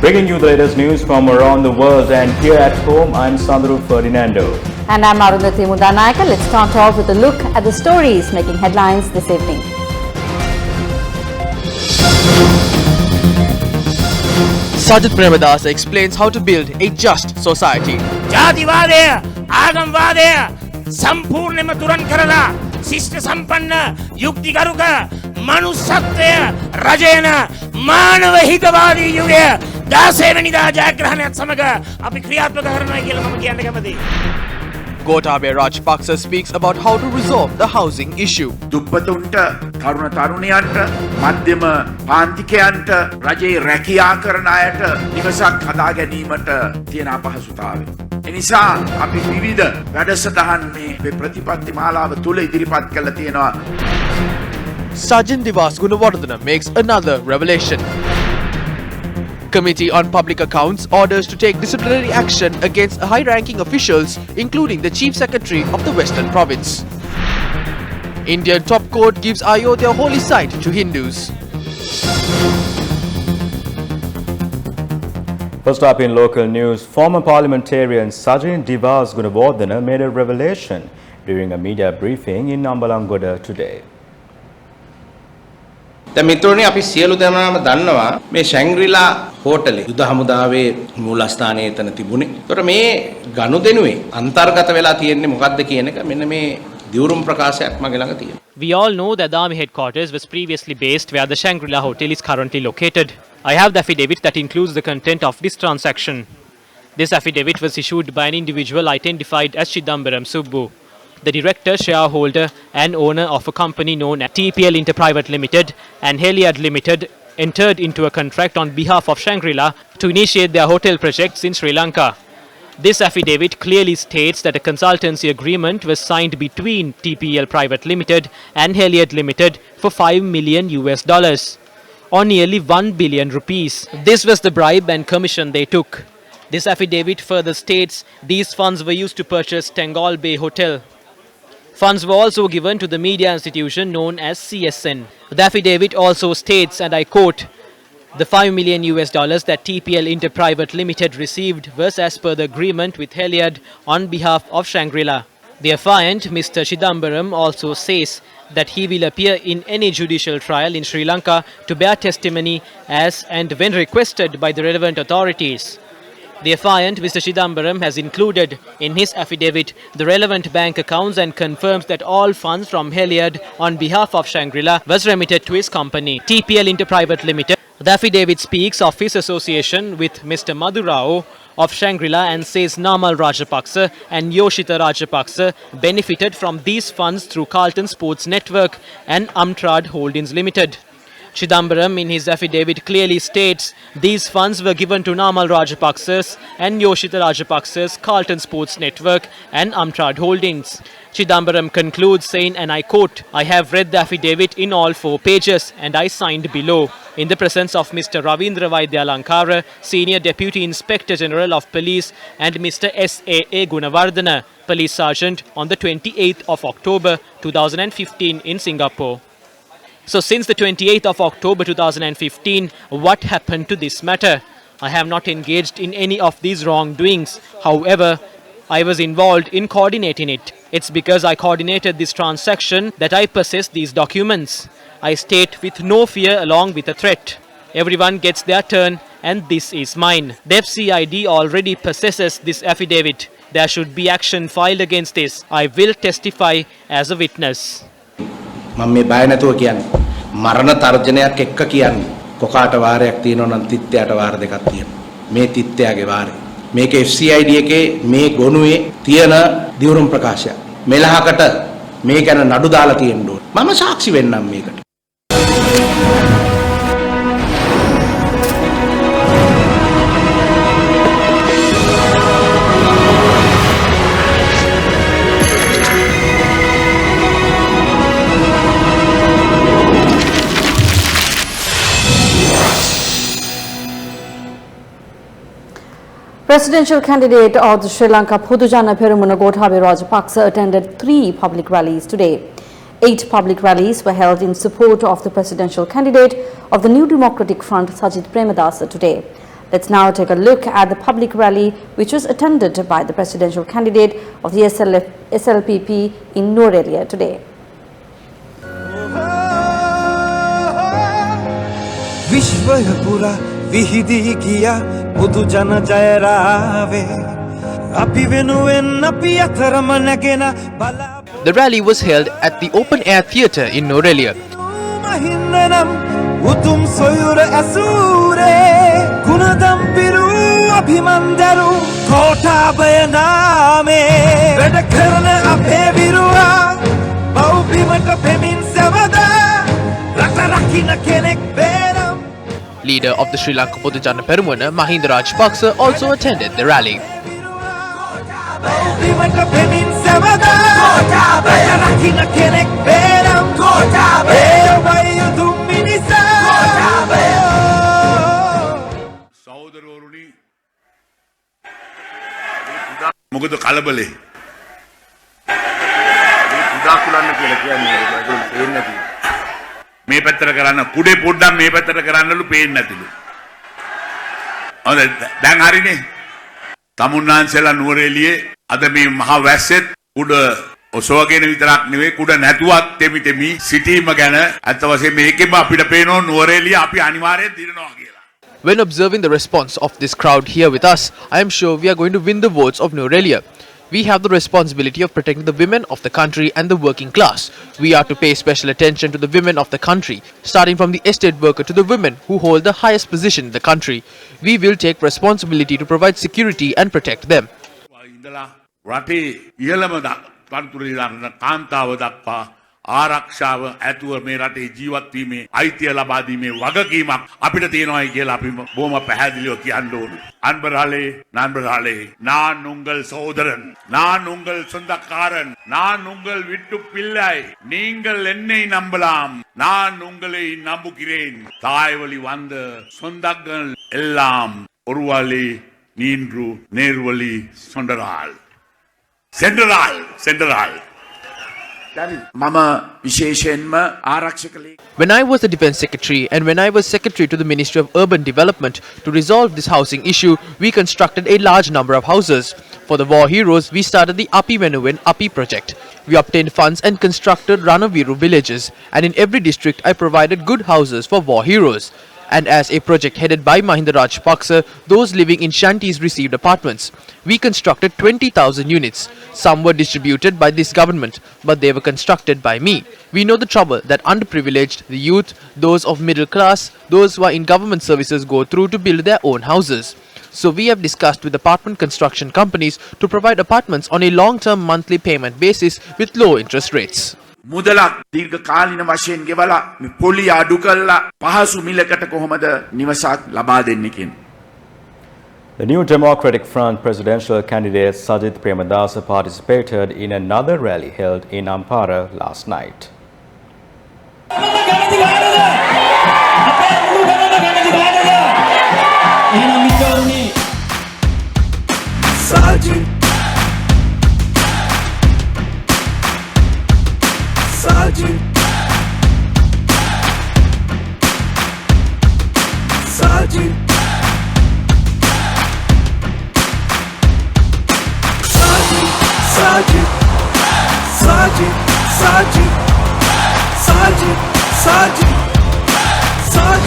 Bringing you the latest news from around the world, and here at home, I'm Sandru Ferdinando. And I'm Arundhati Mudanayaka. Let's start off with a look at the stories making headlines this evening. Sajid Premadasa explains how to build a just society. Jatiwadaya, Agamwadaya, Sampurnema Turan Karala, Sister Sampanna, Yuktigaruka, Manusattaya, Rajena, Manava Hitavadi Yuga, Dasevenida Jagrahanat Samaga, Apikriyatmaka Karana Kilamaki and Gamadi. Gotabaya Rajapaksa speaks about how to resolve the housing issue. දුප්පතුන්ට තරුණ තරුණියන්ට මධ්‍යම පාන්තිකයන්ට රජයේ රැකියා කරන අයට නිවසක් හදා ගැනීමට තියෙන අපහසුතාවය. ඒ නිසා අපි විවිධ වැඩසටහන් මේ ප්‍රතිපත්ති මාලාව තුල ඉදිරිපත් කළා තියෙනවා. Sajin Divas Gunawardena makes another revelation. Committee on Public Accounts orders to take disciplinary action against high-ranking officials, including the Chief Secretary of the Western Province. Indian top court gives Ayodhya holy site to Hindus. First up in local news, former parliamentarian Sajin Divas Gunawardena made a revelation during a media briefing in Nambalangoda today. දැන් මිත්‍රෝනි අපි සියලු දෙනාම දන්නවා මේ ශැංග්‍රීලා හෝටලේ යුද හමුදාවේ මූලස්ථානයේ එතන තිබුණේ. ඒතර මේ ගනුදෙනුවේ අන්තර්ගත වෙලා තියෙන්නේ මොකක්ද කියන එක මෙන්න මේ දිවුරුම් ප්‍රකාශයක් මගේ ළඟ තියෙනවා. We all know that the army headquarters was previously based where the Shangri-La Hotel is currently located. I have the affidavit that includes the content of this transaction. This affidavit was issued by an individual identified as Chidambaram Subbu, the director, shareholder and owner of a company known as TPL Interprivate Limited and Heliad Limited, entered into a contract on behalf of Shangri-La to initiate their hotel projects in Sri Lanka. This affidavit clearly states that a consultancy agreement was signed between TPL Private Limited and Heliad Limited for $5 million or nearly 1 billion rupees. This was the bribe and commission they took. This affidavit further states these funds were used to purchase Tengal Bay Hotel. Funds were also given to the media institution known as CSN. The affidavit also states, and I quote, the $5 million that TPL Interprivate Limited received was as per the agreement with Heliad on behalf of Shangri-La. The affiant, Mr. Chidambaram, also says that he will appear in any judicial trial in Sri Lanka to bear testimony as and when requested by the relevant authorities. The affiant, Mr. Chidambaram, has included in his affidavit the relevant bank accounts and confirms that all funds from Heliad on behalf of Shangri-La was remitted to his company, TPL Interprivate Limited. The affidavit speaks of his association with Mr. Madhurao of Shangri-La and says Namal Rajapaksa and Yoshita Rajapaksa benefited from these funds through Carlton Sports Network and Amtrad Holdings Limited. Chidambaram in his affidavit clearly states these funds were given to Namal Rajapaksa's and Yoshita Rajapaksa's Carlton Sports Network and Amtrad Holdings. Chidambaram concludes saying, and I quote, I have read the affidavit in all 4 pages and I signed below in the presence of Mr. Ravindra Vaidya Lankara, Senior Deputy Inspector General of Police, and Mr. S.A.A. Gunawardena, Police Sergeant, on the 28th of October 2015 in Singapore. So since the 28th of October 2015, what happened to this matter? I have not engaged in any of these wrongdoings. However, I was involved in coordinating it. It's because I coordinated this transaction that I possess these documents. I state with no fear along with a threat. Everyone gets their turn and this is mine. The FCID already possesses this affidavit. There should be action filed against this. I will testify as a witness. මම මේ බය නැතුව කියන්නේ මරණ තර්ජනයක් එක්ක කියන්නේ කොකාට වාරයක් තියෙනවා නම් තිත්තයට වාර දෙකක් තියෙනවා මේ තිත්තයාගේ වාරේ මේක FCID එකේ මේ ගොනුවේ තියෙන දිවුරුම් ප්‍රකාශයක් මෙලහකට මේ ගැන නඩු දාලා තියෙන්න ඕන මම සාක්ෂි වෙන්නම් මේකට. Presidential candidate of the Sri Lanka Podujana Perumuna Gotabaya Rajapaksa attended 3 public rallies today. 8 public rallies were held in support of the presidential candidate of the New Democratic Front, Sajid Premadasa, today. Let's now take a look at the public rally which was attended by the presidential candidate of the SLPP in Norelia today. Vishwayapura vihidi kiya budu jana jayarave api venuwen api atharama nagena bala. The rally was held at the Open Air Theatre in Norelia. Mahinnanam utum soyura asure gunadam piru abhimandaru kota bayaname veda karana ape viruwa baubimata pemin savada rata rakhina kenek beram. Leader of the Sri Lanka Podujana Perumuna, Mahinda Rajapaksa, also attended the rally. මොකද කලබලේ උදා කුලන්න කියලා කියන්නේ පේන්නේ නැති මේ පැත්තට කරන්න කුඩේ පොඩ්ඩක් මේ පැත්තට කරන්නලු පේන්නේ නැතිලු හොඳයි දැන් හරිනේ තමුන්නාන්සලා නුවරඑළියේ අද මේ මහා වැස්සෙත් උඩ ඔසවගෙන විතරක් නෙවෙයි කුඩ නැතුවත් තෙමි සිටීම ගැන අත්ත වශයෙන් මේකෙම අපිට පේනවා නුවරඑළිය අපි අනිවාර්යෙන් දිනනවා කියලා. When observing the response of this crowd here with us, I am sure we are going to win the votes of Norelia. We have the responsibility of protecting the women of the country and the working class. We are to pay special attention to the women of the country, starting from the estate worker to the women who hold the highest position in the country. We will take responsibility to provide security and protect them. රටේ ඉහළම තනතුරේ දාන කාන්තාව දක්වා ආරක්ෂාව ඇතුව මේ රටේ ජීවත් වීමේ අයිතිය ලබා දීමේ වගකීමක් අපිට තියෙනවායි කියලා අපි බොහොම පැහැදිලිව කියන්න ඕනේ. நண்பர்களே நான் உங்கள் சகோதரன், நான் உங்கள் சொந்தக்காரன், நான் உங்கள் வீட்டு பிள்ளை. நீங்கள் என்னை நம்பலாம், நான் உங்களை நம்புகிறேன். தாய்வழி வந்த சொந்தங்கள் எல்லாம் ஒரு வழி நீன்று நேர்வழி சென்றால். When I was the Defence Secretary and when I was Secretary to the Ministry of Urban Development, to resolve this housing issue, we constructed a large number of houses. For the war heroes, we started the Api Venuwen Api project. We obtained funds and constructed Ranaviru villages, and in every district I provided good houses for war heroes. And as a project headed by Mahinda Rajapaksa, those living in shanties received apartments. We constructed 20,000 units. Some were distributed by this government, but they were constructed by me. We know the trouble that underprivileged, the youth, those of middle class, those who are in government services go through to build their own houses. So we have discussed with apartment construction companies to provide apartments on a long-term monthly payment basis with low interest rates. මුදලක් දීර්ඝ කාලින වශයෙන් ගෙවලා පොලි අඩු කරලා පහසු මිලකට කොහොමද නිවසක් ලබා දෙන්නේ කියන. The New Democratic Front presidential candidate Sajith Premadasa participated in another rally held in Ampara last night.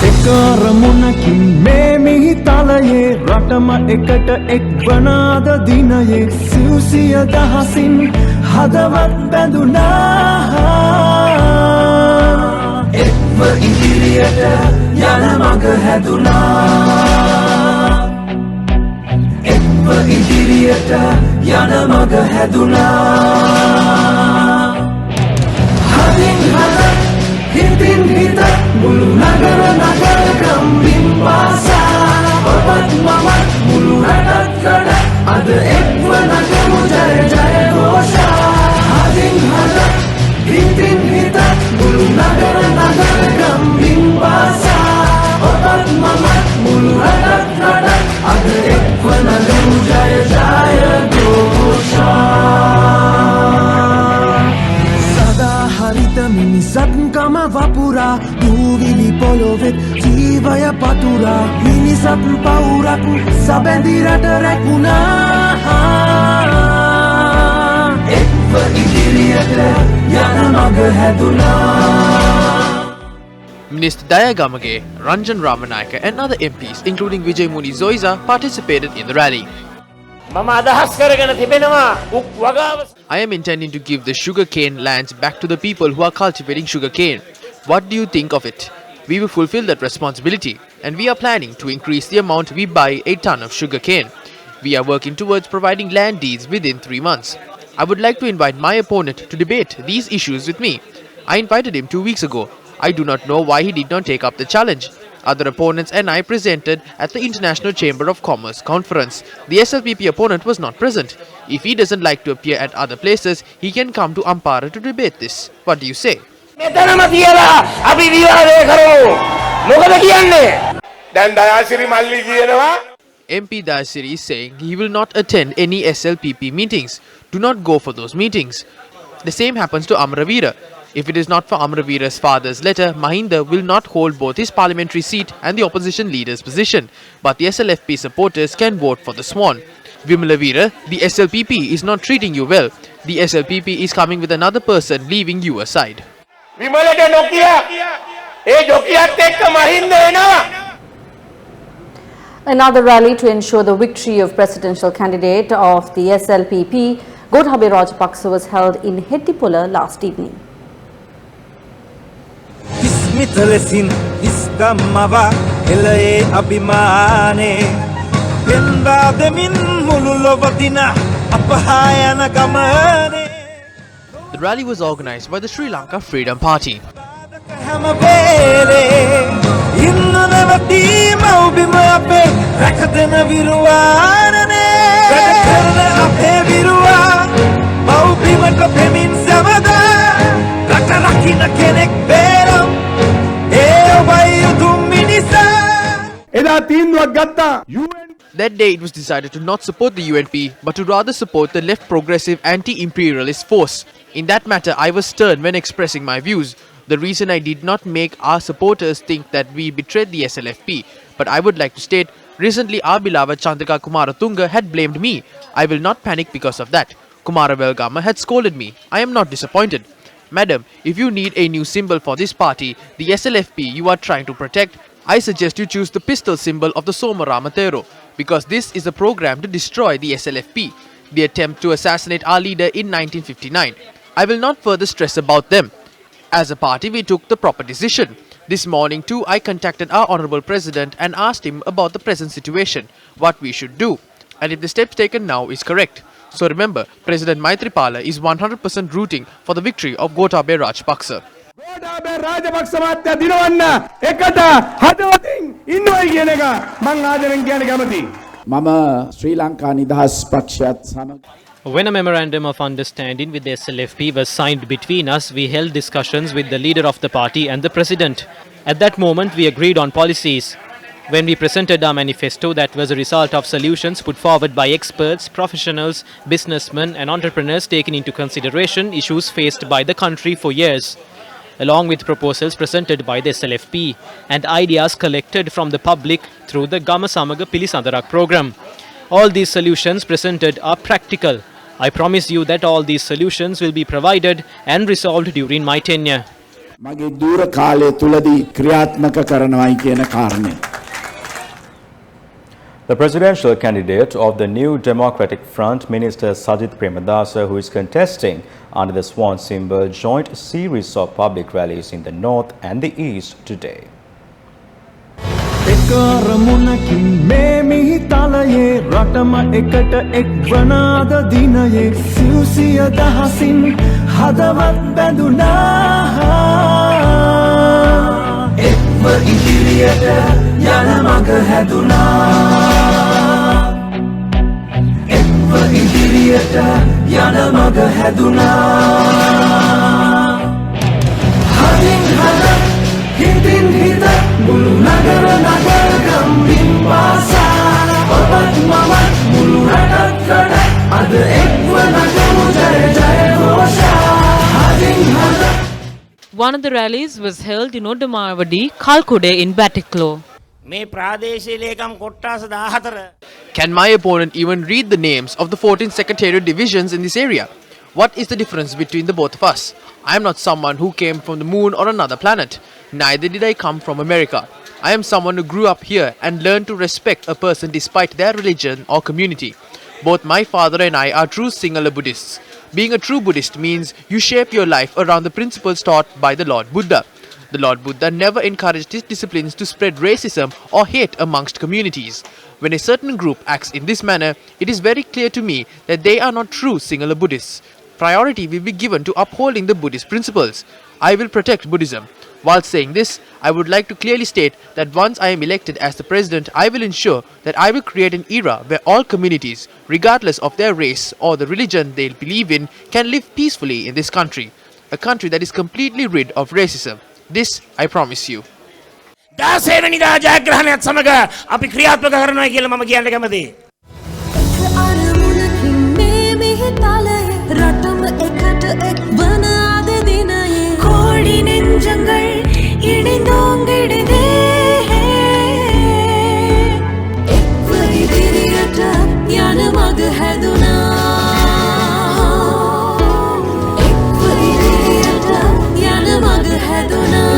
එකරමුණකින් මේ මිහිතලයේ රටම එකට එක් වනාද දිනයේ සිව්සිය දහසින් හදවත් බැඳුනා එක්ව ඉදිරියට යන මඟ හැදුනා එක්ව ඉදිරියට යන මඟ හැදුනා හදින් හද හිතින් හිත මුළු නගර ගම්බිම් පාසා ඔබත් මමත් මුළු රටත් කඩ අද එක්ව නගමු ජය ජය ഘോഷා හදින් හද හිතින් හිත මුළු නගර ගම්බිම් පාසා ඔබත් මමත් මුළු රටත් කඩ අද එක්ව නගමු ජය ජය ഘോഷා සදා හරිත මිනිසත්කම වපුරා දූවිලි පොළොවෙත් ජීවය ජය පතුරා මිනිසත් පවුරක් සබැඳි රට රැකුණා එක්ව ඉදිරියට යන මඟ හැදුනා Minister Dayagamage, Ranjan Ramanayaka and other MPs including Vijay Muni Zoiza participated in the rally. I am intending to give the sugarcane lands back to the people who are cultivating sugarcane. What do you think of it? We will fulfill that responsibility and we are planning to increase the amount we buy a ton of sugarcane. We are working towards providing land deeds within 3 months. I would like to invite my opponent to debate these issues with me. I invited him 2 weeks ago. I do not know why he did not take up the challenge. Other opponents and I presented at the International Chamber of Commerce conference. The SLPP opponent was not present. If he doesn't like to appear at other places, he can come to Ampara to debate this. What do you say? MP Dayasiri is saying he will not attend any SLPP meetings. Do not go for those meetings. The same happens to Amravira. If it is not for Amravira's father's letter, Mahinda will not hold both his parliamentary seat and the opposition leader's position. But the SLFP supporters can vote for the swan. Vimalavira, the SLPP is not treating you well. The SLPP is coming with another person, leaving you aside. Another rally to ensure the victory of presidential candidate of the SLPP, Gotabaya Rajapaksa, was held in Hettipola last evening. මිතලසින් ඉස්කම්මව එළයේ අභිමානේ පෙන්වා දෙමින් මුළු ලොවදින අපහා යන ගමනේ The rally was organized by the Sri Lanka Freedom Party. හැම වේලේ ඉන්න නැවතී මව්බිම අපේ රැකදෙන විරුවානනේ වැඩ කරන අපේ විරුවා මව්බිමට පෙමින් සමදා රට රකින්න කෙනෙක් බේරම් That day it was decided to not support the UNP but to rather support the left progressive anti-imperialist force. In that matter I was stern when expressing my views. The reason I did not make our supporters think that we betrayed the SLFP. But I would like to state, recently our beloved Chandrika Kumaratunga had blamed me. I will not panic because of that. Kumara Velgama had scolded me. I am not disappointed. Madam, if you need a new symbol for this party, the SLFP you are trying to protect, I suggest you choose the pistol symbol of the Somarama Thero, because this is a program to destroy the SLFP, the attempt to assassinate our leader in 1959. I will not further stress about them. As a party, we took the proper decision. This morning too, I contacted our Honourable President and asked him about the present situation, what we should do, and if the steps taken now is correct. So remember, President Maithripala is 100% rooting for the victory of Gotabaya Rajapaksa. Gotabaya Rajapaksa මාත්‍ය දිනවන්න එකට හදවතින් ඉන්නවයි කියන එක මම ආදරෙන් කියන්න කැමතියි. මම ශ්‍රී ලංකා නිදහස් පක්ෂයත් සමග When a memorandum of understanding with the SLFP was signed between us, we held discussions with the leader of the party and the president. At that moment, we agreed on policies. When we presented our manifesto, that was a result of solutions put forward by experts, professionals, businessmen and entrepreneurs taking into consideration issues faced by the country for years, along with proposals presented by the SLFP and ideas collected from the public through the Gama Samaga Pilisandarak program. All these solutions presented are practical. I promise you that all these solutions will be provided and resolved during my tenure. මගේ දූර කාලය තුලදී ක්‍රියාත්මක කරනවායි කියන කාරණය. The presidential candidate of the New Democratic Front, Minister Sajith Premadasa, who is contesting under the swan symbol, joined a series of public rallies in the north and the east today. එකරමුණකින් මේ මිහිතලයේ රටම එකට එක්වනාද දිනයේ සිව්සිය දහසින් හදවත් බැඳුනා එක්ව ඉදිරියට යන මඟ හැදුනා එක්ව ඉදිරියට යන මඟ හැදුනා හදින් හද හිතින් හිත මුළු නගර නගර ගම්බින් පාසා ඔබත් මමත් මුළු රටත් කඩ අද එක්ව නගමු ජය ජය ഘോഷා හදින් හද. One of the rallies was held in Odamavadi, Kalkude in Batiklo. මේ ප්‍රාදේශීය ලේකම් කොට්ටාස 14 Can my opponent even read the names of the 14 secretariat divisions in this area? What is the difference between the both of us? I am not someone who came from the moon or another planet. Neither did I come from America. I am someone who grew up here and learned to respect a person despite their religion or community. Both my father and I are true Sinhala Buddhists. Being a true Buddhist means you shape your life around the principles taught by the Lord Buddha. The Lord Buddha never encouraged his disciples to spread racism or hate amongst communities. When a certain group acts in this manner, it is very clear to me that they are not true Sinhala Buddhists. Priority will be given to upholding the Buddhist principles. I will protect Buddhism. While saying this, I would like to clearly state that once I am elected as the president, I will ensure that I will create an era where all communities, regardless of their race or the religion they believe in, can live peacefully in this country. A country that is completely rid of racism. This I promise you. 16 වෙනිදා ජයග්‍රහණයත් සමග අපි ක්‍රියාත්මක කරනවා කියලා මම කියන්න කැමතියි. අරමුණකින් මේ මෙහි තලය රටම එකට එක් වන අද දිනයේ කෝඩි නෙஞ்சங்கள் ඉනිදෝංගෙඩිදේ එක්ව ඉදිරියට යන මග හැදුනා එක්ව ඉදිරියට යන මග හැදුනා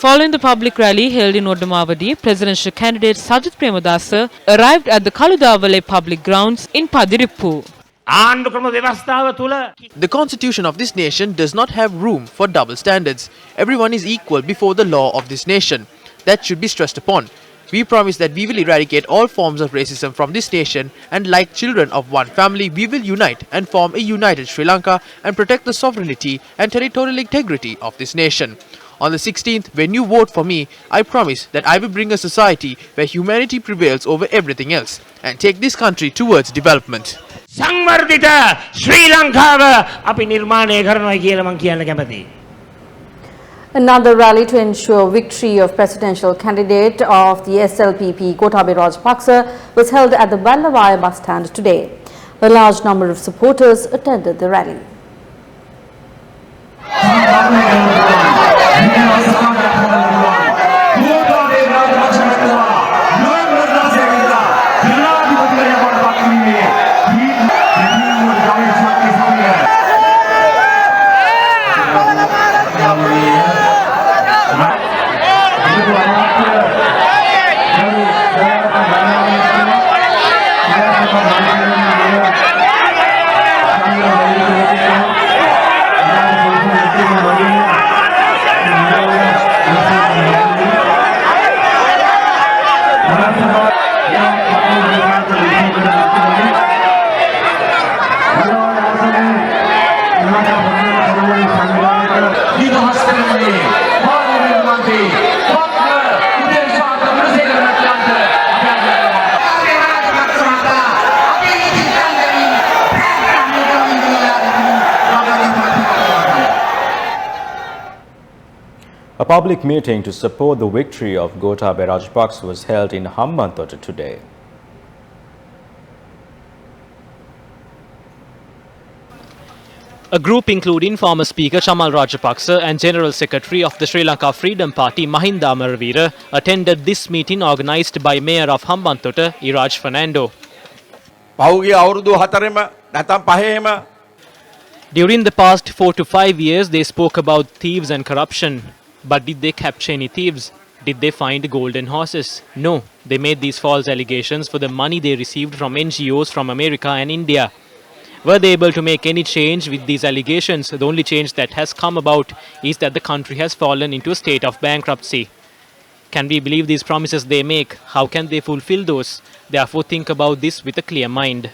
Following the public rally held in Oddamawadi, presidential candidate Sajith Premadasa arrived at the Kaludawale public grounds in Padirippu. The constitution of this nation does not have room for double standards. Everyone is equal before the law of this nation. That should be stressed upon. We promise that we will eradicate all forms of racism from this nation, and like children of one family, we will unite and form a united Sri Lanka and protect the sovereignty and territorial integrity of this nation. On the 16th, when you vote for me, I promise that I will bring a society where humanity prevails over everything else and take this country towards development. සංවර්ධිත ශ්‍රී ලංකාව අපි නිර්මාණය කරනවා කියලා මම කියන්න කැමතියි. Another rally to ensure victory of presidential candidate of the SLPP Gotabaya Rajapaksa was held at the Ballavaya bus stand today. A large number of supporters attended the rally. A public meeting to support the victory of Gotabaya Rajapaksa was held in Hambantota today. A group including former Speaker Chamal Rajapaksa and General Secretary of the Sri Lanka Freedom Party Mahinda Amaravira attended this meeting organised by Mayor of Hambantota, Iraj Fernando. During the past 4 to 5 years, they spoke about thieves and corruption. But did they capture any thieves? Did they find golden horses? No, they made these false allegations for the money they received from NGOs from America and India. Were they able to make any change with these allegations? The only change that has come about is that the country has fallen into a state of bankruptcy. Can we believe these promises they make? How can they fulfill those? Therefore, think about this with a clear mind.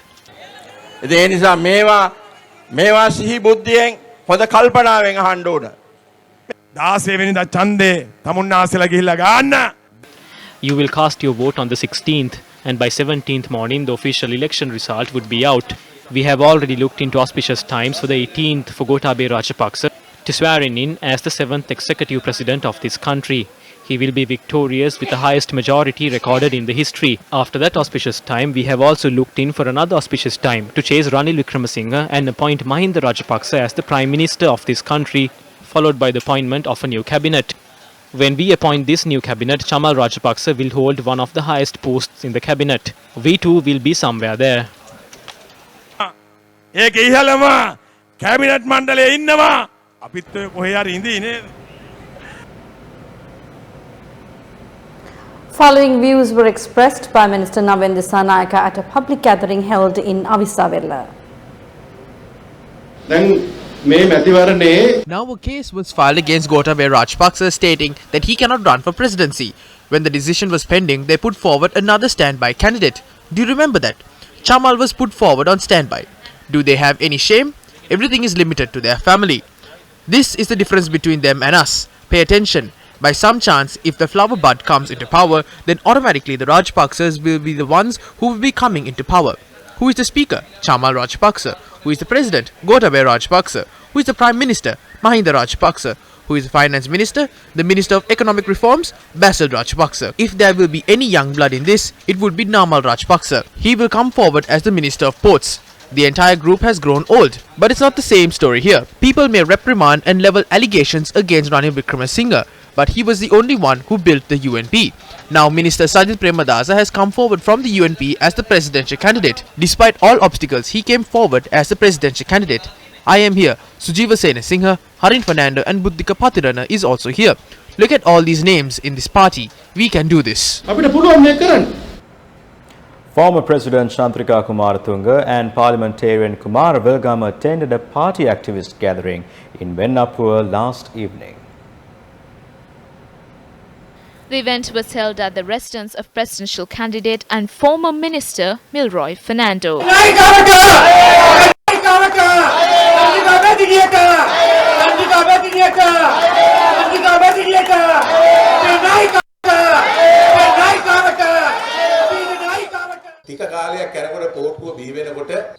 You will cast your vote on the 16th, and by 17th morning the official election result would be out. We have already looked into auspicious times for the 18th for Gotabaya Rajapaksa to swear in as the 7th executive president of this country. He will be victorious with the highest majority recorded in the history. After that auspicious time, we have also looked in for another auspicious time to chase Ranil Wickremesinghe and appoint Mahinda Rajapaksa as the Prime Minister of this country, followed by the appointment of a new cabinet. When we appoint this new cabinet, Chamal Rajapaksa will hold one of the highest posts in the cabinet. We too will be somewhere there. ඒක ඉහළම cabinet මණ්ඩලයේ ඉන්නවා අපිත් ඔය කොහේ හරි ඉඳී නේද Following views were expressed by Minister Navin Dissanayake at a public gathering held in Avisavella. Now a case was filed against Gotabaya Rajapaksa stating that he cannot run for presidency. When the decision was pending, they put forward another standby candidate. Do you remember that? Chamal was put forward on standby. Do they have any shame? Everything is limited to their family. This is the difference between them and us. Pay attention. By some chance, if the flower bud comes into power, then automatically the Rajapaksas will be the ones who will be coming into power. Who is the speaker? Chamal Rajapaksa. Who is the president? Gotabaya Rajapaksa. Who is the prime minister? Mahinda Rajapaksa. Who is the finance minister? The minister of economic reforms? Basil Rajapaksa. If there will be any young blood in this, it would be Namal Rajapaksa. He will come forward as the minister of ports. The entire group has grown old. But it's not the same story here. People may reprimand and level allegations against Ranil Wickremesinghe, but he was the only one who built the UNP. Now Minister Sajith Premadasa has come forward from the UNP as the presidential candidate. Despite all obstacles, he came forward as the presidential candidate. I am here. Sujiva Senasinghe, Harin Fernando and Buddhika Patirana is also here. Look at all these names in this party. We can do this. Former President Chantrika Kumaratunga and Parliamentarian Kumara Velgama attended a party activist gathering in Vennapur last evening. The event was held at the residence of presidential candidate and former minister Milroy Fernando.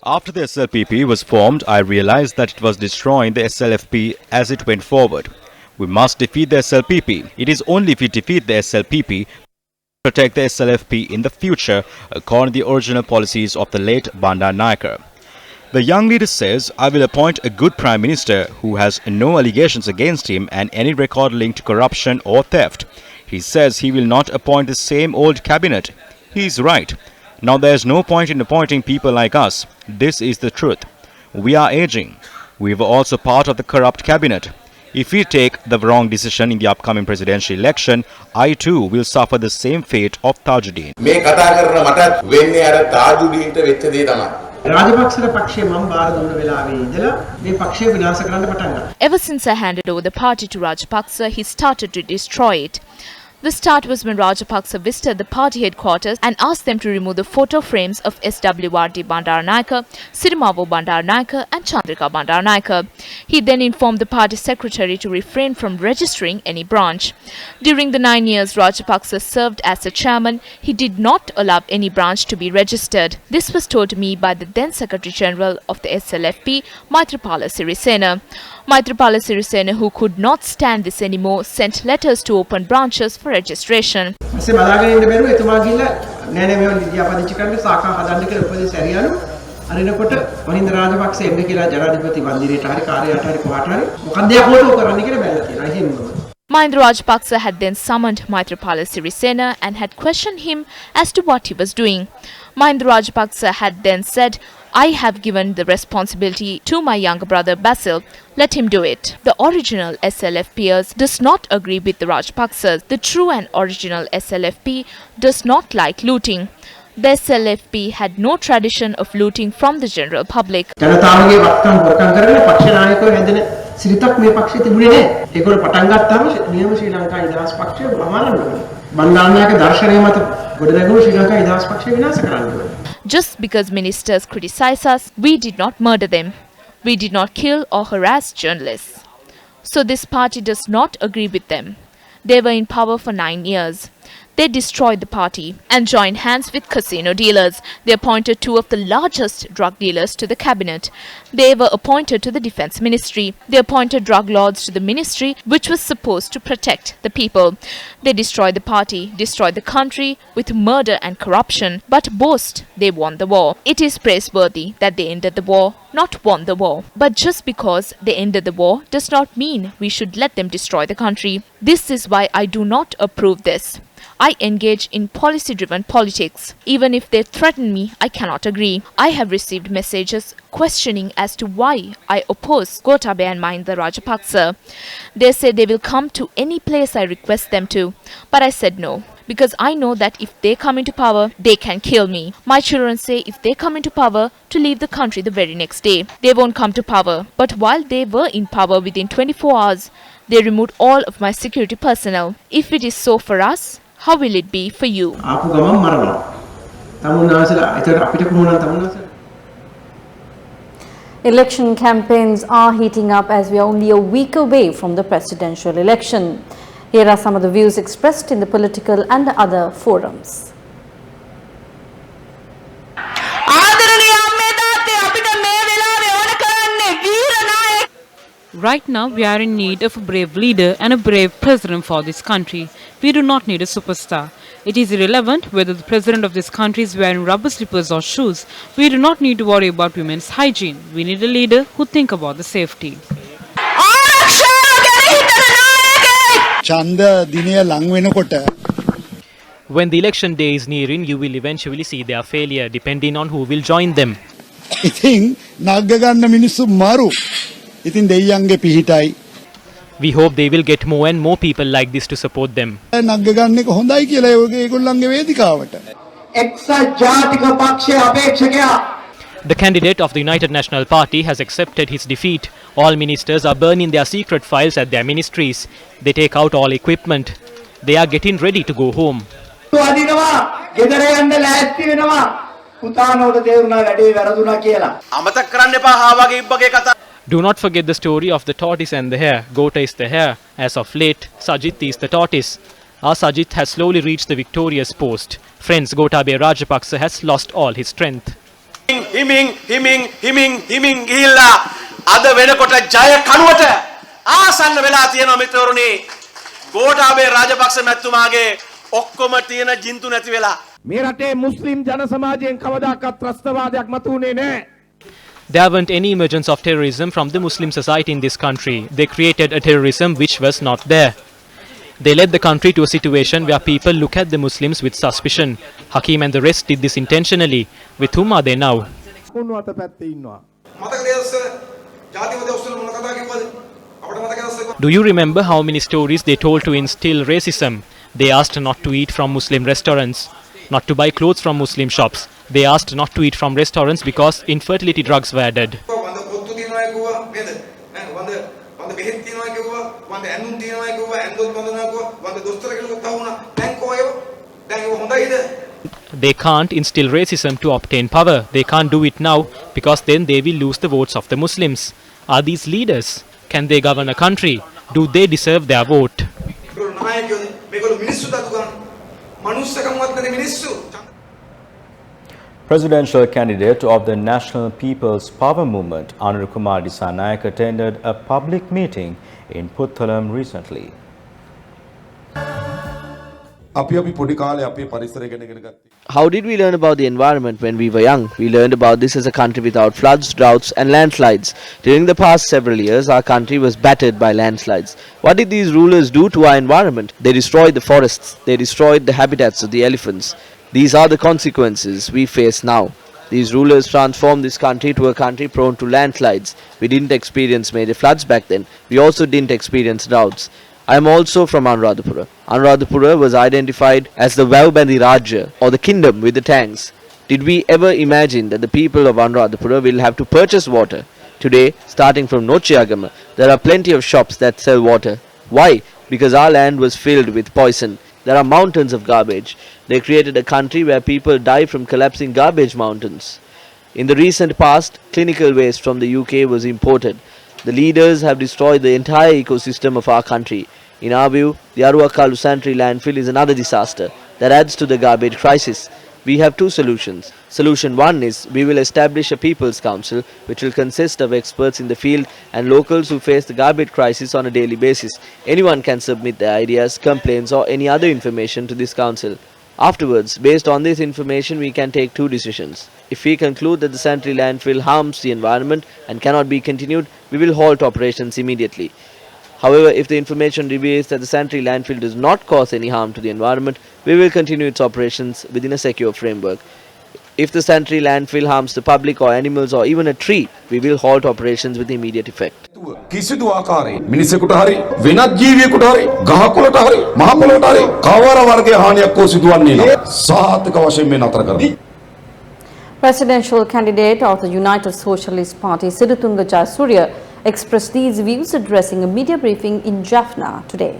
After the SLPP was formed, I realized that it was destroying the SLFP as it went forward. We must defeat the SLPP. It is only if we defeat the SLPP protect the SLFP in the future, according to the original policies of the late Bandar Nayaka. The young leader says, I will appoint a good Prime Minister who has no allegations against him and any record linked to corruption or theft. He says he will not appoint the same old cabinet. He is right. Now there is no point in appointing people like us. This is the truth. We are aging. We were also part of the corrupt cabinet. If we take the wrong decision in the upcoming presidential election, I too will suffer the same fate of Tajuddin. Ever since I handed over the party to Rajapaksa, he started to destroy it. The start was when Rajapaksa visited the party headquarters and asked them to remove the photo frames of SWRD Bandaranaike, Sirimavo Bandaranaike and Chandrika Bandaranaike. He then informed the party secretary to refrain from registering any branch. During the 9 years Rajapaksa served as the chairman, he did not allow any branch to be registered. This was told to me by the then Secretary General of the SLFP, Maithripala Sirisena. Maithripala Sirisena, who could not stand this anymore, sent letters to open branches for registration. Mahinda Rajapaksa had then summoned Maithripala Sirisena and had questioned him as to what he was doing. Mahinda Rajapaksa had then said, I have given the responsibility to my younger brother Basil. Let him do it. The original SLFPers does not agree with the Rajapaksas. The true and original SLFP does not like looting. The SLFP had no tradition of looting from the general public. Just because ministers criticize us, we did not murder them. We did not kill or harass journalists. So this party does not agree with them. They were in power for 9 years. They destroyed the party and joined hands with casino dealers. They appointed two of the largest drug dealers to the cabinet. They were appointed to the defense ministry. They appointed drug lords to the ministry, which was supposed to protect the people. They destroyed the party, destroyed the country with murder and corruption, but boast they won the war. It is praiseworthy that they ended the war, not won the war. But just because they ended the war does not mean we should let them destroy the country. This is why I do not approve this. I engage in policy-driven politics. Even if they threaten me, I cannot agree. I have received messages questioning as to why I oppose Gotabaya and Mahinda Rajapaksa. They say they will come to any place I request them to. But I said no, because I know that if they come into power, they can kill me. My children say if they come into power, to leave the country the very next day. They won't come to power. But while they were in power within 24 hours, they removed all of my security personnel. If it is so for us, how will it be for you? Election campaigns are heating up as we are only a week away from the presidential election. Here are some of the views expressed in the political and other forums. Right now, we are in need of a brave leader and a brave president for this country. We do not need a superstar. It is irrelevant whether the president of this country is wearing rubber slippers or shoes. We do not need to worry about women's hygiene. We need a leader who thinks about the safety. When the election day is nearing, you will eventually see their failure, depending on who will join them. We hope they will get more and more people like this to support them. The candidate of the United National Party has accepted his defeat. All ministers are burning their secret files at their ministries. They take out all equipment. They are getting ready to go home. Do not forget the story of the tortoise and the hare. Gota is the hare. As of late, Sajith is the tortoise. Our Sajith has slowly reached the victorious post. Friends, Gotabaya Rajapaksa has lost all his strength. There weren't any emergence of terrorism from the Muslim society in this country. They created a terrorism which was not there. They led the country to a situation where people look at the Muslims with suspicion. Hakim and the rest did this intentionally. With whom are they now? Do you remember how many stories they told to instill racism? They asked not to eat from Muslim restaurants, not to buy clothes from Muslim shops. They asked not to eat from restaurants because infertility drugs were added. They can't instill racism to obtain power. They can't do it now because then they will lose the votes of the Muslims. Are these leaders? Can they govern a country? Do they deserve their vote? Presidential candidate of the National People's Power Movement, Anur Kumar Disanayak, attended a public meeting in Puttalam recently. How did we learn about the environment when we were young? We learned about this as a country without floods, droughts and landslides. During the past several years, our country was battered by landslides. What did these rulers do to our environment? They destroyed the forests. They destroyed the habitats of the elephants. These are the consequences we face now. These rulers transformed this country to a country prone to landslides. We didn't experience major floods back then. We also didn't experience droughts. I am also from Anuradhapura. Anuradhapura was identified as the Vaubandi Rajya, or the kingdom with the tanks. Did we ever imagine that the people of Anuradhapura will have to purchase water? Today, starting from Nochiagama, there are plenty of shops that sell water. Why? Because our land was filled with poison. There are mountains of garbage. They created a country where people die from collapsing garbage mountains. In the recent past, clinical waste from the UK was imported. The leaders have destroyed the entire ecosystem of our country. In our view, the Aruwakalu Sanitary landfill is another disaster. that adds to the garbage crisis. We have two solutions. Solution one is we will establish a People's Council which will consist of experts in the field and locals who face the garbage crisis on a daily basis. Anyone can submit their ideas, complaints or any other information to this council. Afterwards, based on this information, we can take two decisions. If we conclude that the sanitary landfill harms the environment and cannot be continued, we will halt operations immediately. However, if the information reveals that the sanitary landfill does not cause any harm to the environment, we will continue its operations within a secure framework. If the sanitary landfill harms the public or animals or even a tree, we will halt operations with immediate effect. කිසිදු ආකාරයෙන් මිනිසෙකුට හරි වෙනත් ජීවියෙකුට හරි ගහකොළට හරි මහ පොළොවට හරි කවර වර්ගයේ හානියක් හෝ සිදුවන්නේ නැහැ. සාහතික වශයෙන් මේ නතර කරනවා. Presidential candidate of the United Socialist Party, Siddhutunga Jayasuriya, expressed these views addressing a media briefing in Jaffna today.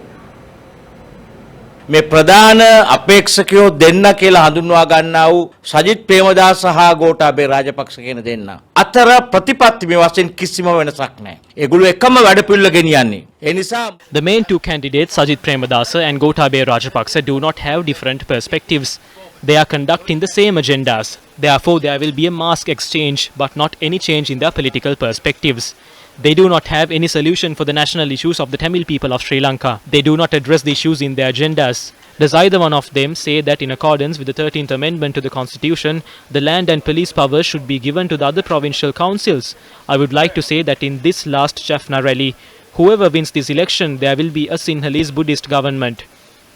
මේ ප්‍රධාන අපේක්ෂකයෝ දෙන්න කියලා හඳුන්වා ගන්නා වූ සජිත් ප්‍රේමදාස සහ ගෝඨාභය රාජපක්ෂ කියන දෙන්න අතර ප්‍රතිපත්ති මේ වශයෙන් කිසිම වෙනසක් නැහැ. ඒගොල්ලෝ එකම වැඩපිළිවෙල ගෙනියන්නේ. ඒ නිසා The main two candidates, Sajith Premadasa and Gotabaya Rajapaksa, do not have different perspectives. They are conducting the same agendas. Therefore, there will be a mask exchange, but not any change in their political perspectives. They do not have any solution for the national issues of the Tamil people of Sri Lanka. They do not address the issues in their agendas. Does either one of them say that in accordance with the 13th Amendment to the Constitution, the land and police powers should be given to the other provincial councils? I would like to say that in this last Jaffna rally, whoever wins this election, there will be a Sinhalese Buddhist government.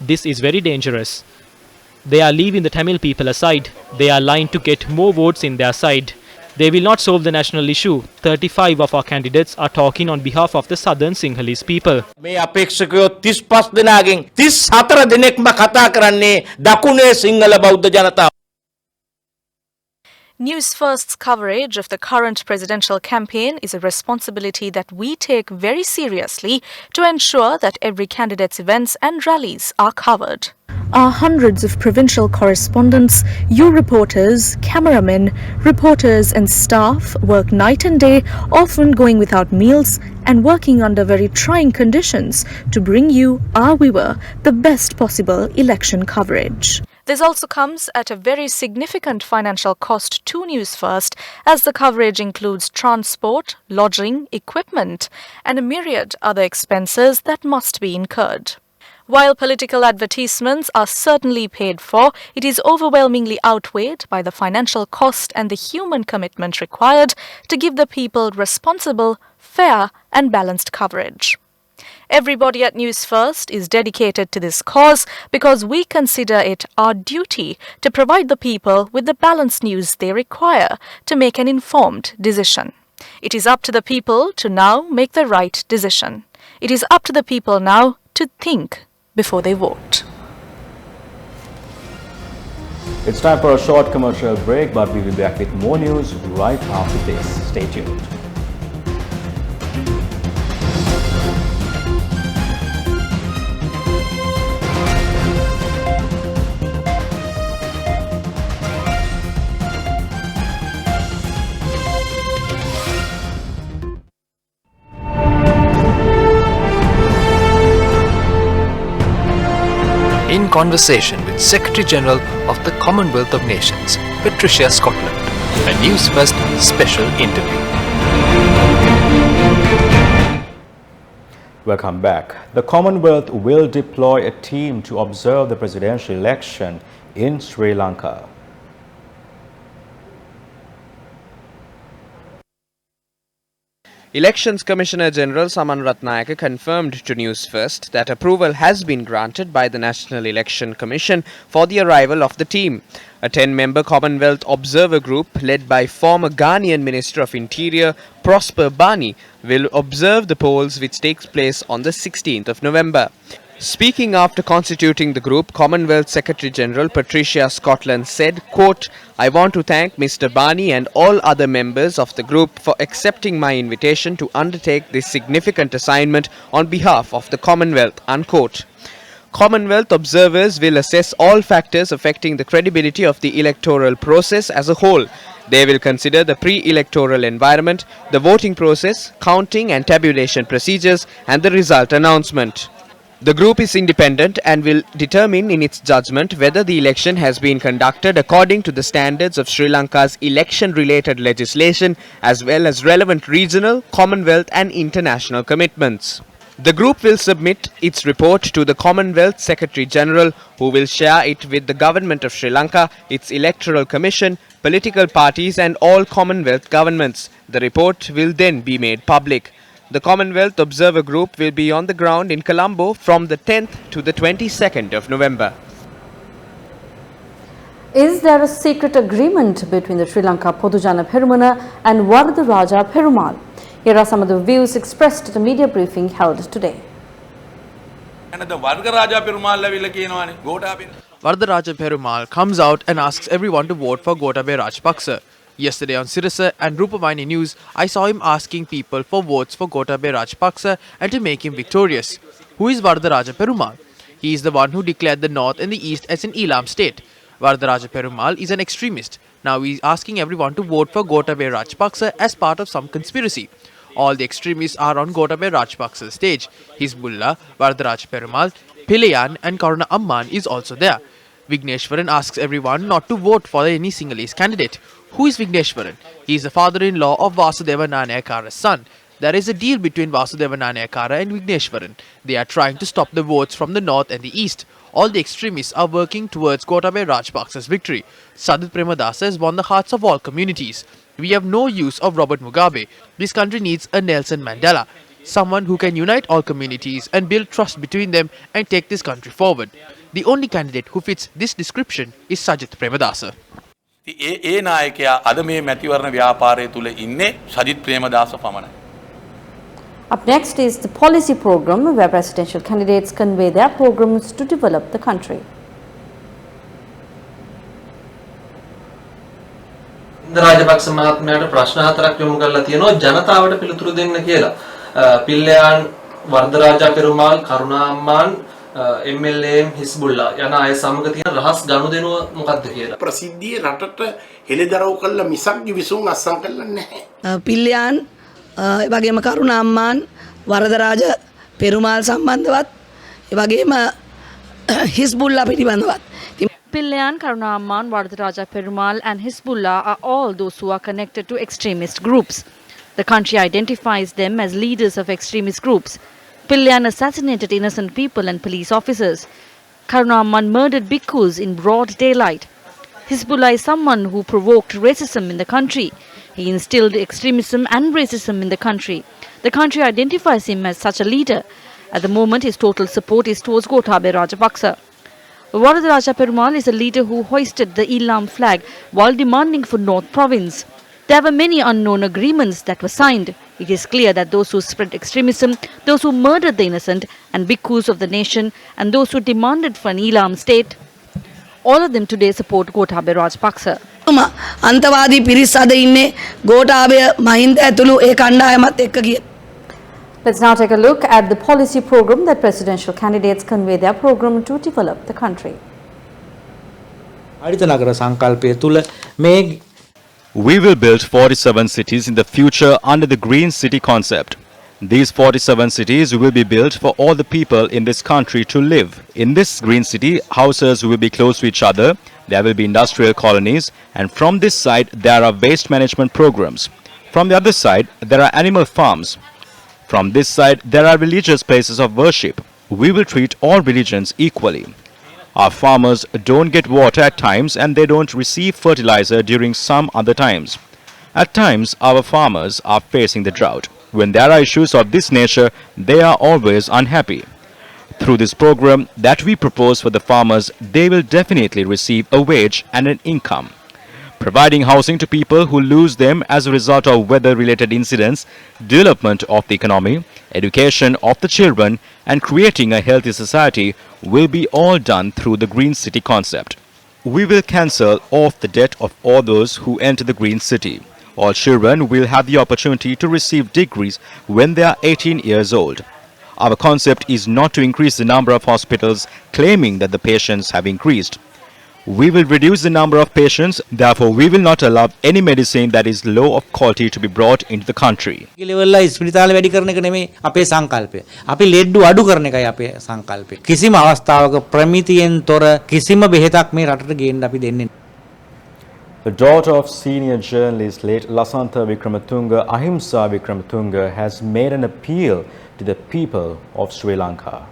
This is very dangerous. They are leaving the Tamil people aside. They are lying to get more votes in their side. They will not solve the national issue. 35 of our candidates are talking on behalf of the southern Sinhalese people. මේ අපේක්ෂකයෝ 35 දෙනාගෙන් 34 දෙනෙක්ම කතා කරන්නේ දකුණේ සිංහල බෞද්ධ ජනතාව. Newsfirst's coverage of the current presidential campaign is a responsibility that we take very seriously to ensure that every candidate's events and rallies are covered. Our hundreds of provincial correspondents, you reporters, cameramen, reporters and staff work night and day, often going without meals and working under very trying conditions to bring you, our viewer, the best possible election coverage. This also comes at a very significant financial cost to Newsfirst, as the coverage includes transport, lodging, equipment, and a myriad other expenses that must be incurred. While political advertisements are certainly paid for, it is overwhelmingly outweighed by the financial cost and the human commitment required to give the people responsible, fair, and balanced coverage. Everybody at Newsfirst is dedicated to this cause because we consider it our duty to provide the people with the balanced news they require to make an informed decision. It is up to the people to now make the right decision. It is up to the people now to think before they vote. It's time for a short commercial break, but we will be back with more news right after this. Stay tuned. In conversation with Secretary-General of the Commonwealth of Nations, Patricia Scotland, a Newsfirst special interview. Welcome back. The Commonwealth will deploy a team to observe the presidential election in Sri Lanka. Elections Commissioner General Saman Ratnayaka confirmed to Newsfirst that approval has been granted by the National Election Commission for the arrival of the team. A 10-member Commonwealth Observer Group led by former Ghanaian Minister of Interior Prosper Bani will observe the polls which takes place on the 16th of November. Speaking after constituting the group, Commonwealth Secretary-General Patricia Scotland said, quote, "I want to thank Mr. Bani and all other members of the group for accepting my invitation to undertake this significant assignment on behalf of the Commonwealth," unquote. Commonwealth observers will assess all factors affecting the credibility of the electoral process as a whole. They will consider the pre-electoral environment, the voting process, counting and tabulation procedures, and the result announcement. The group is independent and will determine in its judgment whether the election has been conducted according to the standards of Sri Lanka's election-related legislation as well as relevant regional, Commonwealth and international commitments. The group will submit its report to the Commonwealth Secretary-General, who will share it with the Government of Sri Lanka, its Electoral Commission, political parties and all Commonwealth governments. The report will then be made public. The Commonwealth Observer Group will be on the ground in Colombo from the 10th to the 22nd of November. Is there a secret agreement between the Sri Lanka Podujana Perumana and Vardaraja Perumal? Here are some of the views expressed at a media briefing held today. Vardaraja Perumal comes out and asks everyone to vote for Gotabaya Rajapaksa. Yesterday on Sirasa and Rupavahini News, I saw him asking people for votes for Gotabaya Rajapaksa and to make him victorious. Who is Vardaraja Perumal? He is the one who declared the North and the East as an Elam state. Vardaraja Perumal is an extremist. Now he is asking everyone to vote for Gotabaya Rajapaksa as part of some conspiracy. All the extremists are on Gotabaya Rajapaksa's stage. Hizbullah, Vardaraja Perumal, Pilayan and Karuna Amman is also there. Vigneshwaran asks everyone not to vote for any single ace candidate. Who is Vigneshwaran? He is the father-in-law of Vasudeva Nanayakara's son. There is a deal between Vasudeva Nanayakara and Vigneshwaran. They are trying to stop the votes from the north and the east. All the extremists are working towards Gotabaya Rajapaksa's victory. Sadhit Premadasa has won the hearts of all communities. We have no use of Robert Mugabe. This country needs a Nelson Mandela, someone who can unite all communities and build trust between them and take this country forward. The only candidate who fits this description is Sajith Premadasa. ඒ නායකයා අද මේ මැතිවරණ ව්‍යාපාරය තුල ඉන්නේ සජිත් ප්‍රේමදාස පමණයි. Up next is the policy program where presidential candidates convey their programs to develop the country. Rajapaksa මහත්මයාට ප්‍රශ්න හතරක් යොමු කරලා තියෙනවා ජනතාවට පිළිතුරු දෙන්න කියලා. පිල්ලයාන් වර්ධරාජා පෙරුමාල් කරුණා අම්මාන් MLA හිස්බුල්ලා යන අය සමග තියෙන රහස් ගනුදෙනුව මොකක්ද කියලා. ප්‍රසිද්ධියේ රටට හෙළිදරව් කළ මිසක් විසුම් අස්සම් කළා නැහැ. පිල්ලයාන් ඒ වගේම කරුණා අම්මාන් වර්ධරාජ පෙරුමාල් සම්බන්ධවත් ඒ වගේම Hezbollah පිටිබඳවත් Pillayan, Karuna Amman, Vardaraja Perumal and Hizbullah are all those who are connected to extremist groups. The country identifies them as leaders of extremist groups. Pillayan assassinated innocent people and police officers. Karuna Amman murdered bhikkhus in broad daylight. Hizbullah is someone who provoked racism in the country. He instilled extremism and racism in the country. The country identifies him as such a leader. At the moment, his total support is towards Gotabaya Rajapaksa. Vardaraja Perumal is a leader who hoisted the Elam flag while demanding for North Province. There were many unknown agreements that were signed. It is clear that those who spread extremism, those who murdered the innocent and bhikkhus of the nation, and those who demanded for an Elam state, all of them today support Gotabaya Rajapaksa. අන්තවාදී පිරිස් අද ඉන්නේ ගෝඨාභය මහින්ද ඇතුළු ඒ කණ්ඩායමත් එක්ක ගිය. Let's now take a look at the policy program that presidential candidates convey their program to develop the country. We will build 47 cities in the future under the Green City concept. These 47 cities will be built for all the people in this country to live. In this Green City, houses will be close to each other, there will be industrial colonies, and from this side there are waste management programs. From the other side, there are animal farms. From this side, there are religious places of worship. We will treat all religions equally. Our farmers don't get water at times and they don't receive fertilizer during some other times. At times, our farmers are facing the drought. When there are issues of this nature, they are always unhappy. Through this program that we propose for the farmers, they will definitely receive a wage and an income. Providing housing to people who lose them as a result of weather-related incidents, development of the economy, education of the children, and creating a healthy society will be all done through the Green City concept. We will cancel off the debt of all those who enter the Green City. All children will have the opportunity to receive degrees when they are 18 years old. Our concept is not to increase the number of hospitals claiming that the patients have increased. We will reduce the number of patients, therefore we will not allow any medicine that is low of quality to be brought into the country. Level එක ස්පිරිතාල වැඩි කරන එක නෙමෙයි අපේ සංකල්පය. අපි ලෙඩ්ඩු අඩු කරන එකයි අපේ සංකල්පය. කිසිම අවස්ථාවක ප්‍රමිතියෙන් තොර කිසිම බෙහෙතක් මේ රටට ගේන්න අපි දෙන්නේ නැහැ. The daughter of senior journalist late Lasantha Wickrematunge, Ahimsa Wickrematunge, has made an appeal to the people of Sri Lanka.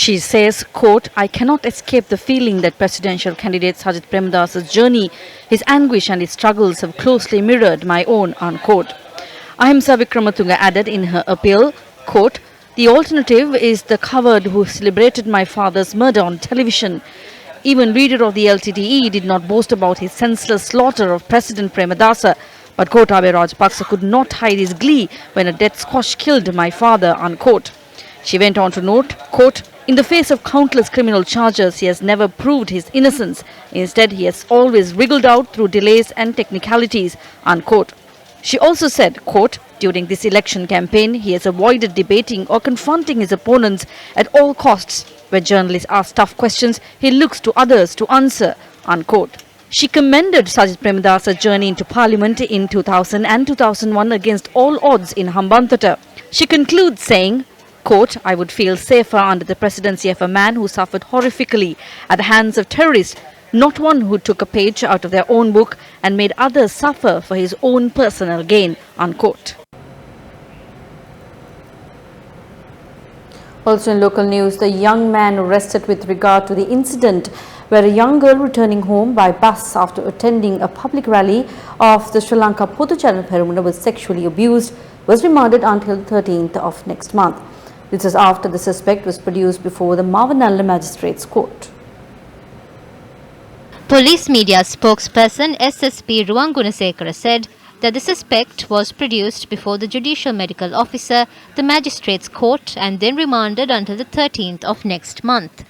She says, quote, "I cannot escape the feeling that presidential candidate Sajith Premadasa's journey, his anguish and his struggles have closely mirrored my own," unquote. Ahimsa Wickrematunge added in her appeal, quote, "The alternative is the coward who celebrated my father's murder on television. Even leader of the LTTE did not boast about his senseless slaughter of President Premadasa, but Gotabaya Rajapaksa could not hide his glee when a death squash killed my father," unquote. She went on to note, quote, "In the face of countless criminal charges, he has never proved his innocence. Instead, he has always wriggled out through delays and technicalities," unquote. She also said, quote, "During this election campaign, he has avoided debating or confronting his opponents at all costs. Where journalists ask tough questions, he looks to others to answer," unquote. She commended Sajith Premadasa's journey into parliament in 2000 and 2001 against all odds in Hambantota. She concludes saying, quote, "I would feel safer under the presidency of a man who suffered horrifically at the hands of terrorists, not one who took a page out of their own book and made others suffer for his own personal gain," unquote. Also in local news, the young man arrested with regard to the incident where a young girl returning home by bus after attending a public rally of the Sri Lanka Poducharan Peramuna was sexually abused was remanded until 13th of next month. This is after the suspect was produced before the Mavanalla Magistrates Court. Police media spokesperson SSP Ruwan Gunasekara said that the suspect was produced before the Judicial Medical Officer, the Magistrates Court, and then remanded until the 13th of next month.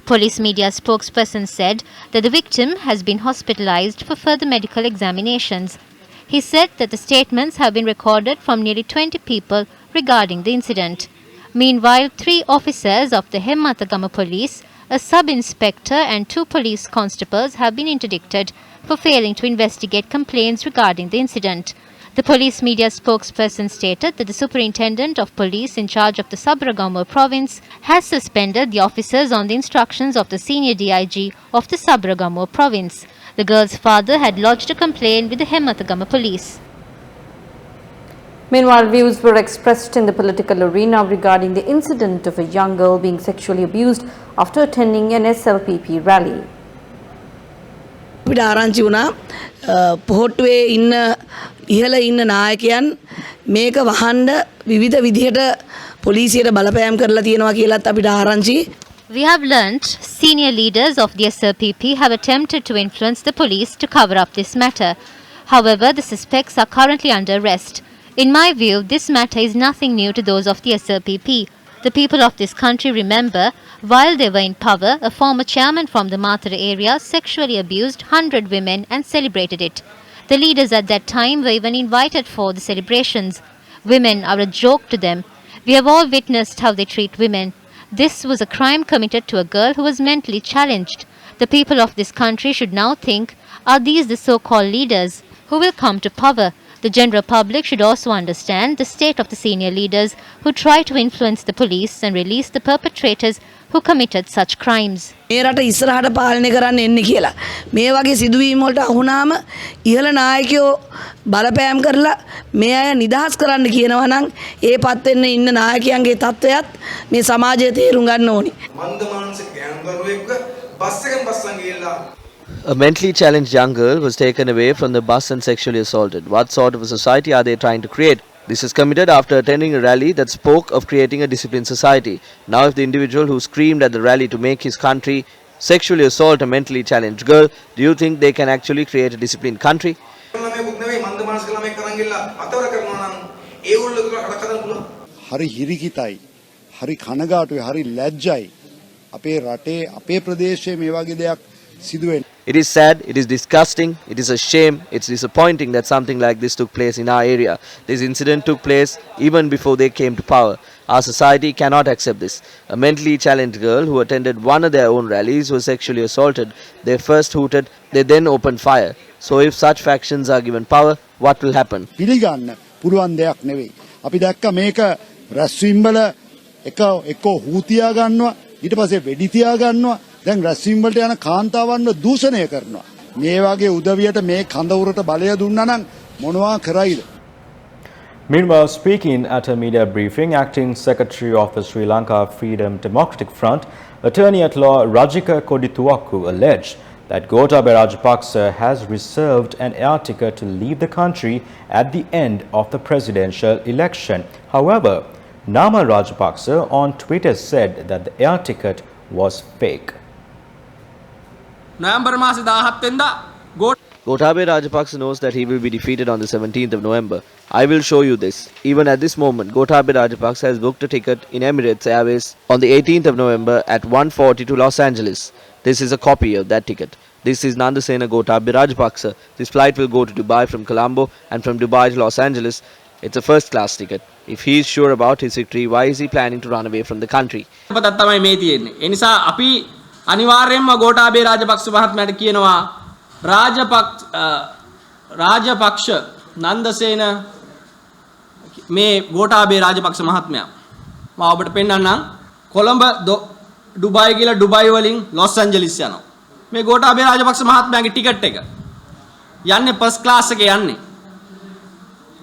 Police media spokesperson said that the victim has been hospitalized for further medical examinations. He said that the statements have been recorded from nearly 20 people regarding the incident. Meanwhile, 3 officers of the Hemmatagama police, a sub-inspector and 2 police constables have been interdicted for failing to investigate complaints regarding the incident. The police media spokesperson stated that the superintendent of police in charge of the Sabaragamuwa province has suspended the officers on the instructions of the senior DIG of the Sabaragamuwa province. The girl's father had lodged a complaint with the Hemmatagama police. Meanwhile, views were expressed in the political arena regarding the incident of a young girl being sexually abused after attending an SLPP rally. අපිට ආරංචි වුණා පොහොට්ටුවේ ඉන්න ඉහළ ඉන්න නායකයන් මේක වහන්න විවිධ විදිහට පොලිසියට බලපෑම් කරලා තියෙනවා කියලාත් අපිට ආරංචි. We have learnt senior leaders of the SLPP have attempted to influence the police to cover up this matter. However, the suspects are currently under arrest. In my view, this matter is nothing new to those of the SLPP. The people of this country remember, while they were in power, a former chairman from the Mathura area sexually abused 100 women and celebrated it. The leaders at that time were even invited for the celebrations. Women are a joke to them. We have all witnessed how they treat women. This was a crime committed to a girl who was mentally challenged. The people of this country should now think, are these the so-called leaders who will come to power? The general public should also understand the state of the senior leaders who try to influence the police and release the perpetrators who committed such crimes. මේ රට ඉස්සරහට පාලනය කරන්න එන්නේ කියලා. මේ වගේ සිදුවීම් වලට අහුනාම ඉහළ නායකයෝ බලපෑම් කරලා මේ අය නිදහස් කරන්න කියනවා නම් ඒ පත් වෙන්න ඉන්න නායකයන්ගේ තත්ත්වයත් මේ සමාජයේ තේරුම් ගන්න ඕනි. මන්ද මානසික ගැඹුරුවෙක්ව බස් එකෙන් බස්සන් ගිහලා A mentally challenged young girl was taken away from the bus and sexually assaulted. What sort of a society are they trying to create? This is committed after attending a rally that spoke of creating a disciplined society. Now if the individual who screamed at the rally to make his country sexually assault a mentally challenged girl, do you think they can actually create a disciplined country? හරි හිරිකිතයි හරි කනගාටුයි හරි ලැජ්ජයි අපේ රටේ අපේ ප්‍රදේශයේ මේ වගේ දෙයක් සිදු වෙන්නේ. It is sad, it is disgusting, it is a shame, it's disappointing that something like this took place in our area. This incident took place even before they came to power. Our society cannot accept this. A mentally challenged girl who attended one of their own rallies was sexually assaulted. They first hooted, they then opened fire. So if such factions are given power, what will happen? පිළිගන්න පුළුවන් දෙයක් නෙවෙයි. අපි දැක්ක මේක රැස්වීම් වල එක්කෝ හූතියා ගන්නවා ඊට පස්සේ වෙඩි තියා ගන්නවා දැන් රැස්වීම් වලට යන කාන්තාවන්ව දූෂණය කරනවා. මේ වගේ උදවියට මේ කඳවුරට බලය දුන්නා නම් මොනවා කරයිද? Meanwhile, speaking at a media briefing, Acting Secretary of the Sri Lanka Freedom Democratic Front, Attorney at Law Rajika Kodituaku alleged that Gotabaya Rajapaksa has reserved an air ticket to leave the country at the end of the presidential election. However, Nama Rajapaksa on Twitter said that the air ticket was fake. Gotabaya Rajapaksa knows that he will be defeated on the 17th of November. I will show you this. Even at this moment, Gotabaya Rajapaksa has booked a ticket in Emirates Airways on the 18th of November at 1:40 to Los Angeles. This is a copy of that ticket. This is Nandasena Gotabaya Rajapaksa. This flight will go to Dubai from Colombo and from Dubai to Los Angeles. It's a first class ticket. If he is sure about his victory, why is he planning to run away from the country? අනිවාර්යයෙන්ම ගෝඨාභය රාජපක්ෂ මහත්මයාට කියනවා රාජපක්ෂ නන්දසේන මේ ගෝඨාභය රාජපක්ෂ මහත්මයා මම ඔබට පෙන්නන්නම් Colombo Dubai කියලා Dubai වලින් Los Angeles යනවා මේ ගෝඨාභය රාජපක්ෂ මහත්මයාගේ ටිකට් එක යන්නේ ෆස්ට් ක්ලාස් එකේ යන්නේ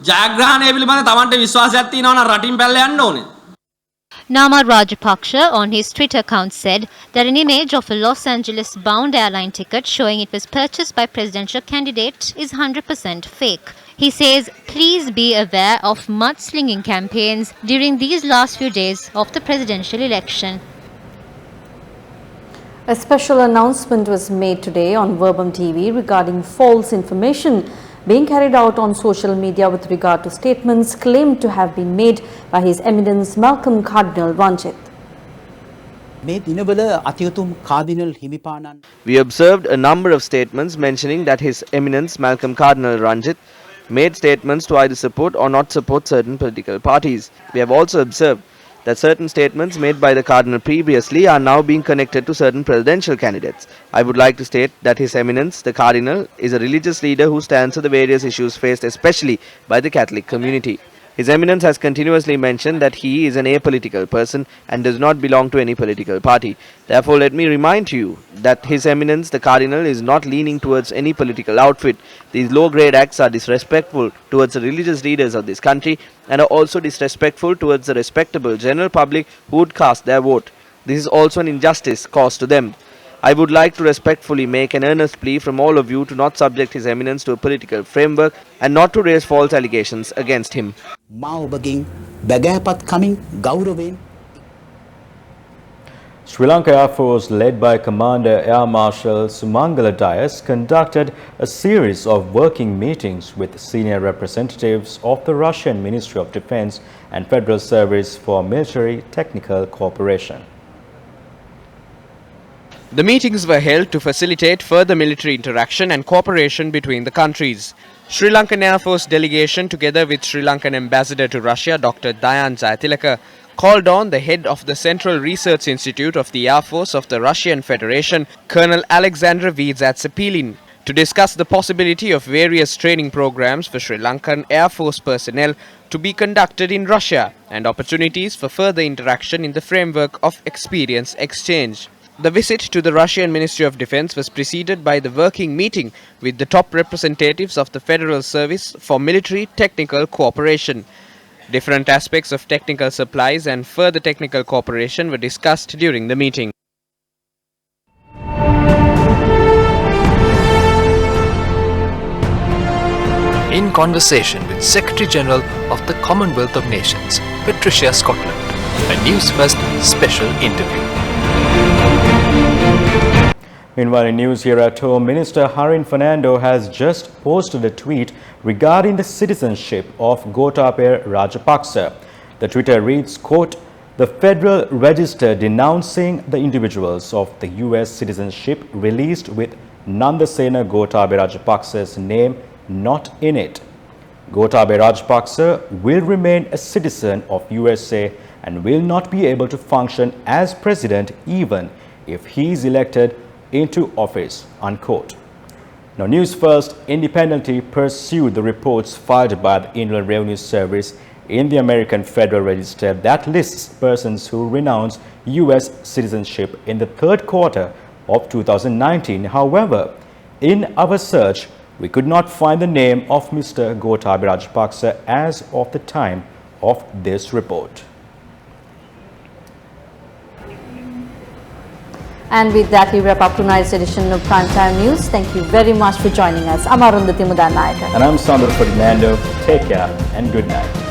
ජයග්‍රහණය පිළිබඳ තමන්ට විශ්වාසයක් තියෙනවා නම් රටින් පැල්ල යන්න ඕනේ. Nama Rajapaksa on his Twitter account said that an image of a Los Angeles bound airline ticket showing it was purchased by presidential candidate is 100% fake. He says, please be aware of mudslinging campaigns during these last few days of the presidential election. A special announcement was made today on Verbum TV regarding false information being carried out on social media with regard to statements claimed to have been made by His Eminence Malcolm Cardinal Ranjith. We observed a number of statements mentioning that His Eminence Malcolm Cardinal Ranjith made statements to either support or not support certain political parties. We have also observed that certain statements made by the Cardinal previously are now being connected to certain presidential candidates. I would like to state that His Eminence, the Cardinal, is a religious leader who stands for the various issues faced especially by the Catholic community. His Eminence has continuously mentioned that he is an apolitical person and does not belong to any political party. Therefore, let me remind you that His Eminence, the Cardinal, is not leaning towards any political outfit. These low-grade acts are disrespectful towards the religious leaders of this country and are also disrespectful towards the respectable general public who would cast their vote. This is also an injustice caused to them. I would like to respectfully make an earnest plea from all of you to not subject His Eminence to a political framework and not to raise false allegations against him. Sri Lanka Air Force, led by Commander Air Marshal Sumangala Dias, conducted a series of working meetings with senior representatives of the Russian Ministry of Defense and Federal Service for Military Technical Cooperation. The meetings were held to facilitate further military interaction and cooperation between the countries. Sri Lankan Air Force delegation, together with Sri Lankan Ambassador to Russia, Dr. Dayan Jayatilaka, called on the head of the Central Research Institute of the Air Force of the Russian Federation, Colonel Alexander Vidzatsapilin, to discuss the possibility of various training programs for Sri Lankan Air Force personnel to be conducted in Russia and opportunities for further interaction in the framework of experience exchange. The visit to the Russian Ministry of Defense was preceded by the working meeting with the top representatives of the Federal Service for Military Technical Cooperation. Different aspects of technical supplies and further technical cooperation were discussed during the meeting. In conversation with Secretary General of the Commonwealth of Nations, Patricia Scotland, a Newsfirst special interview. Meanwhile, in news here at home, Minister Harin Fernando has just posted a tweet regarding the citizenship of Gotabaya Rajapaksa. The Twitter reads, quote, "The Federal Register denouncing the individuals of the US citizenship released with Nandasena Gotabaya Rajapaksa's name not in it. Gotabaya Rajapaksa will remain a citizen of USA and will not be able to function as president even if he is elected into office, unquote. Now, News First independently pursued the reports filed by the Inland Revenue Service in the American Federal Register that lists persons who renounce U.S. citizenship in the third quarter of 2019. However, in our search, we could not find the name of Mr. Gotabaya Rajapaksa as of the time of this report. And with that, we wrap up tonight's edition of Primetime News. Thank you very much for joining us. I'm Arundhati Mudanayaka. And I'm Sandra Ferdinando. Take care and good night.